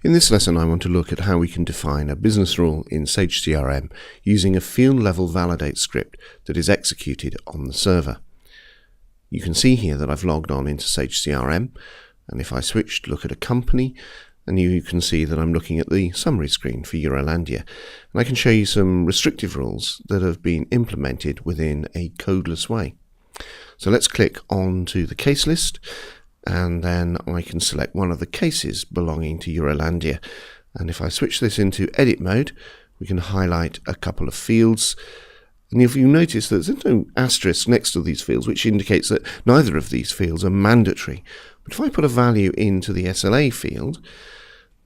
In this lesson, I want to look at how we can define a business rule in Sage CRM using a field-level validate script that is executed on the server. You can see here that I've logged on into Sage CRM, and if I switch to look at a company, and you can see that I'm looking at the summary screen for Eurolandia, and I can show you some restrictive rules that have been implemented within a codeless way. So let's click on to the case list, and then I can select one of the cases belonging to Eurolandia. And if I switch this into edit mode, we can highlight a couple of fields. And if you notice that there's no asterisk next to these fields, which indicates that neither of these fields are mandatory. But if I put a value into the SLA field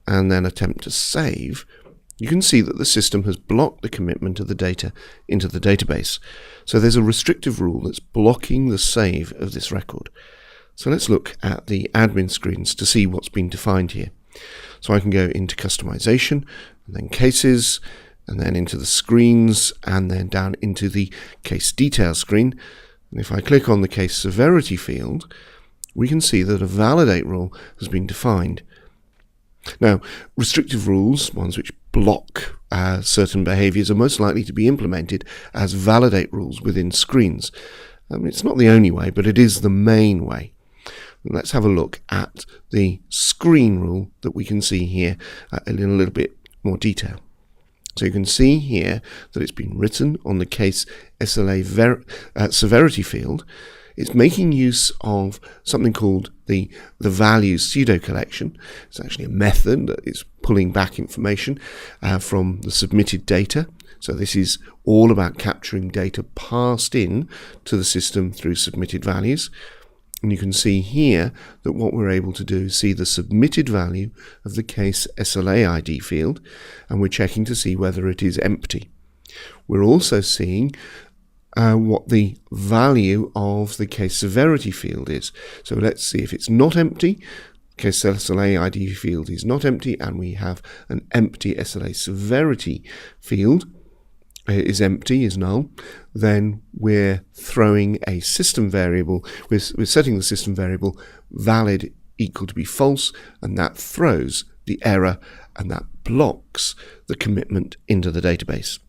and then attempt to save, you can see that the system has blocked the commitment of the data into the database. So there's a restrictive rule that's blocking the save of this record. So let's look at the admin screens to see what's been defined here. So I can go into customization, and then cases, and then into the screens, and then down into the case details screen. And if I click on the case severity field, we can see that a validate rule has been defined. Now, restrictive rules, ones which block certain behaviors, are most likely to be implemented as validate rules within screens. It's not the only way, but it is the main way. Let's have a look at the screen rule that we can see here in a little bit more detail. So you can see here that it's been written on the case SLA severity field. It's making use of something called the values pseudo collection. It's actually a method that is pulling back information from the submitted data. So this is all about capturing data passed in to the system through submitted values. And you can see here that what we're able to do is see the submitted value of the case SLA ID field, and we're checking to see whether it is empty. We're also seeing what the value of the case severity field is. So let's see if it's not empty. Case SLA ID field is not empty, and we have an empty SLA severity field. Is empty, is null, then we're throwing a system variable, we're setting the system variable valid equal to be false, and that throws the error and that blocks the commitment into the database.